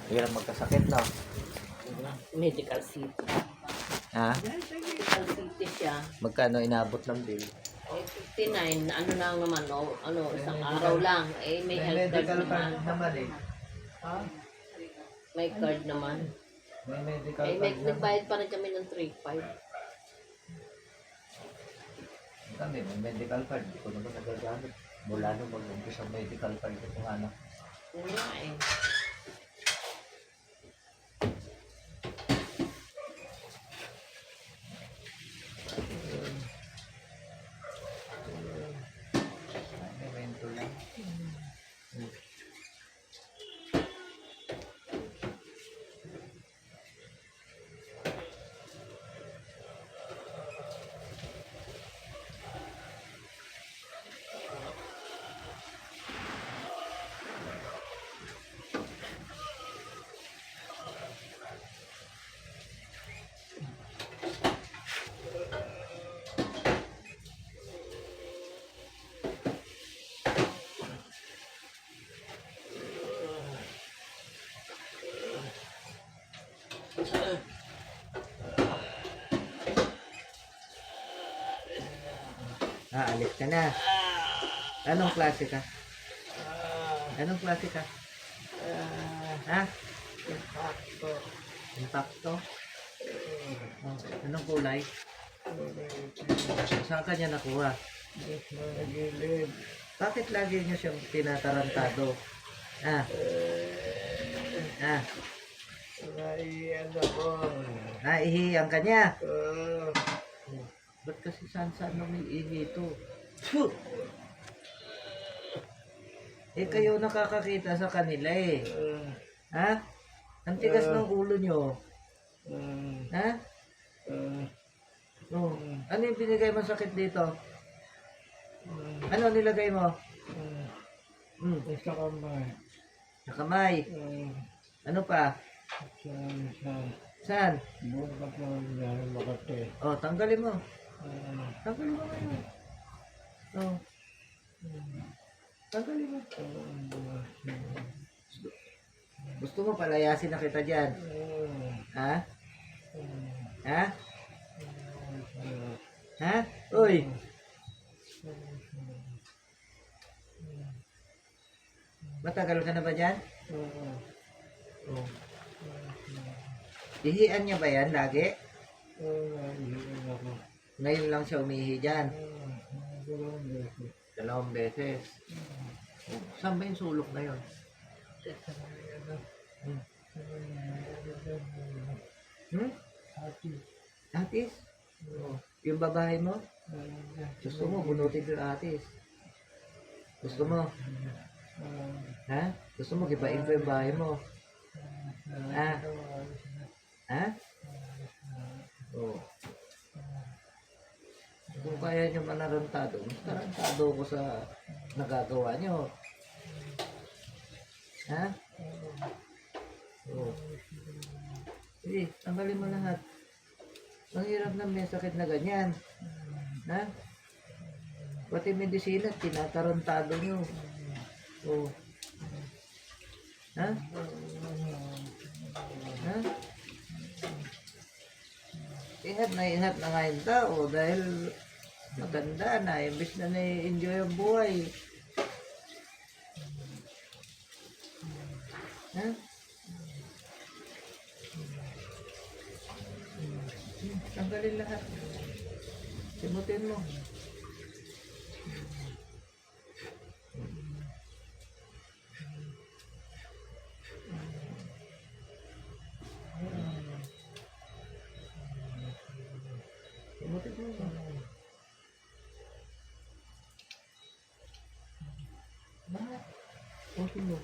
Hirap magkasakit, no? Medical city. Ha? Medical city siya. Magkano inabot ng bill? Eh, 59, ano lang naman, isang araw lang. Eh, may health card naman. naman eh. Ha? May card naman. May medical Eh, nagbayad pa rin kami ng 3,500. Kami, may medical card. Hindi ko naman nagagamit. Mula nung mag-umpisa ang medical card itong anak. Wala eh. Evento lang. Alis ka na. Anong klase ka? Anong klase ka? Ha? Impacto? Oh, anong kulay? Saan ka niya nakuha? Bakit lagi niyo siyang tinatarantado? Ah. Ah. Naihiyan ka niya? Ba't kasi saan may ihi ito? Phew! Eh kayo nakakakita sa kanila eh. Ha? Ang tigas ng ulo nyo. Ha? Oh. Ano yung binigay mo sakit dito? Ano nilagay mo? Sa kamay. Sa kamay. Ano pa? Saan? Bukas na dahil Makati. Oh, tanggalin mo. Tanggalin mo ngayon. Oh. Tanggalin mo. Gusto mo palayasin na kita dyan? Ha? Ha? Ha? Uy! Matagal ka na ba dyan? Oh. Ihian niya ba yan lagi? Ngayon lang siya umihi dyan. 2 beses. Oh. Saan ba yung sulok na yun? Atis? Oh. Yung babae mo? Gusto mo, bunutin ko yung atis. Gusto mo? Ha? Gusto mo, gibain ko yung bahay mo? Ha? Ha? Oh. Kung kaya nyo manarantado, mas tarantado ko sa nagagawa nyo. Ha? Oh. Sige, tanggalin mo lahat. Ang hirap na may sakit na ganyan. Ha? Pati medisina, tinatarantado nyo. Oh. Ha? Ha? Ingat na nga yung tao dahil maganda na, imbis na na-enjoy ang buhay. Ha? Tanggalin lahat. Simutin mo. Simutin mo. Bakit? Simutin mo.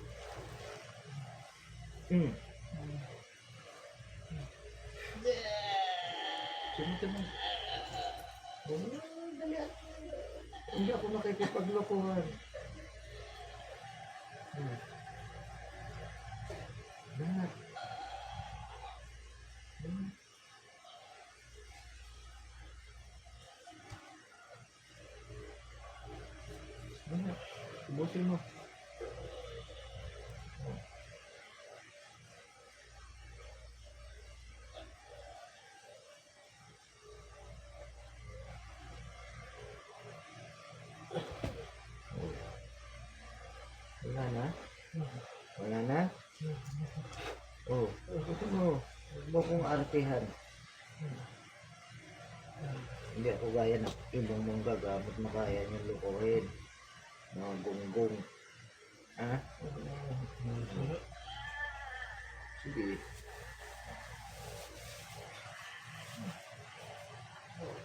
Simutin mo. Dali. Hindi ako nakikipaglokohan. Lahat. Lahat. Ubusin mo. Wala na? Oh, gusto mo. Huwag mo kong artihan. Hindi ako gaya ng ibang mong gagamit na kaya niyang lukuhin. Mga gunggong. Ha? Sige. Oh.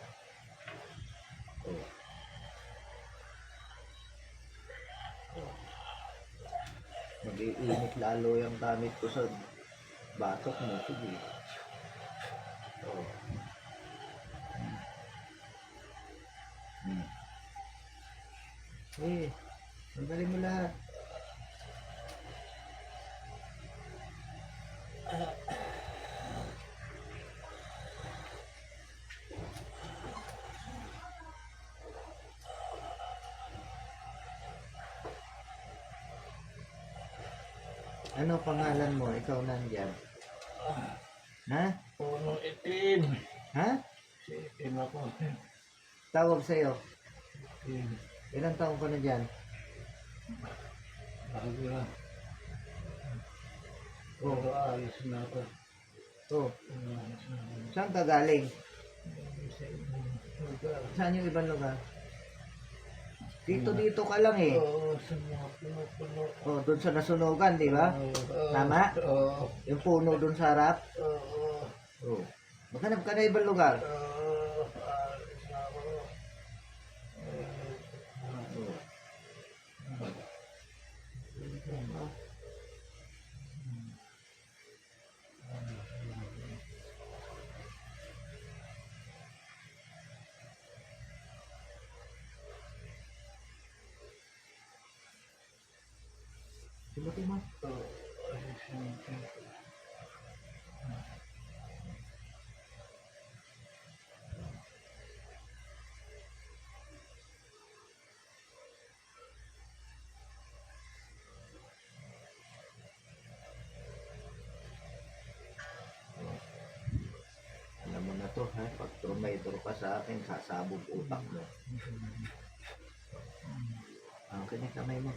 Mag-iinit lalo yung gamit ko sa batok mo. Sige. Oh. Eh, tanggalin mo lahat. Ano pangalan mo? Ikaw nandyan. Ha? Puno itim. Ha? Si itim ako. Tawag sa'yo. Itim. Ilang taong ka na dyan? Bago lang. Oh. Pero ayos na ako. Oh. Ayos na ako. Saan ka galing? Sa ibang lugar. Saan yung ibang lugar? Dito ka lang eh. Oo, sa mga puno-puno. Oh, doon sa nasunugan, di ba? Oo. Tama? Oo. Yung puno doon sa harap. Oo. Oh. Maghanap ka na ibang lugar. Oo. Ayos na ako. Oh. Sibutin mo. Oo. Ayos na ako. Alam mo na to, ha? Pag trumaydor ka sa akin, sasabog utak mo. Ang kanya kamay mo.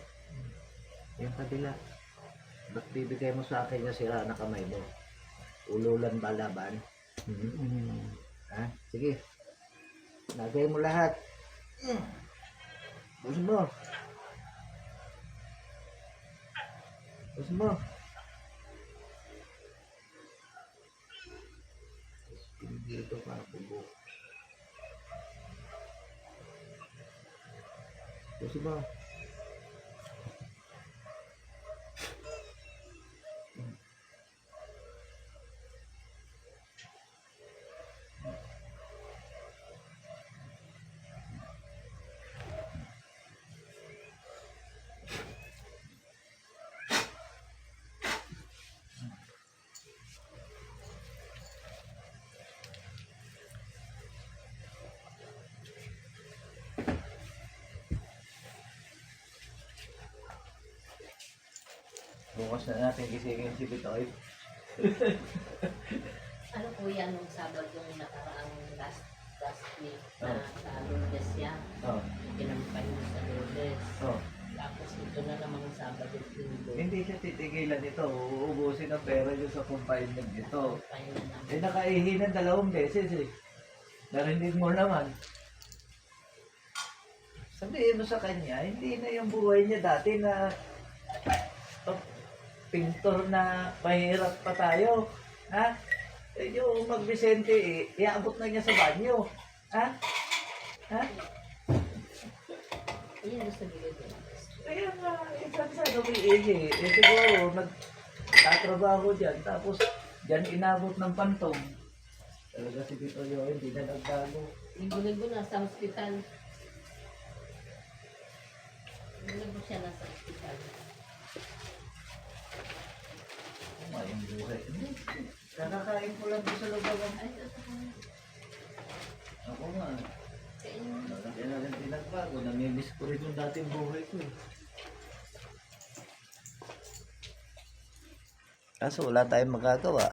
Yung kabila. Ba't bibigay mo sa akin yung sira na kamay mo? Ululan ba laban? Ha? Sige. Lagay mo lahat. Gusto mo. Gusto mo. Dito para pugo. Gusto mo. Bukas na natin gisingin si Bitoy. Ano po yan nung Sabado yung nakaraang last week na sa Lourdes yan. Oh. Kinampay mo sa Lourdes. Oh. Tapos ito na namang Sabado Linggo. Hindi siya titigilan ito. Uubusin ang pera niyo sa confinement nito. Kaya na naman. Eh, nakaihi ng 2 beses eh. Narinig mo naman. Sabihin mo sa kanya, hindi na yung buhay niya dati na pintor na mahirap pa tayo. Ha? Eh, yung mag-Vicente eh, iabot na niya sa banyo. Ha? Ha? Yan ang sabihin ko. Kaya nga, isang sa umiihi. Eh, siguro, nagtatrabaho dyan. Tapos, dyan inabot ng pantong. Talaga si Tito Yo, hindi na nagbago. Linggo-linggo na sa hospital. Linggo siya nasa hospital. Kumain buhay. Kakakain ko lang doon sa lubagan. Ay, ito po. Ako nga. Kain mo. Kaya na rin pinagbago. Namimiss ko rin yung dating buhay ko eh. Kaso wala tayong magagawa.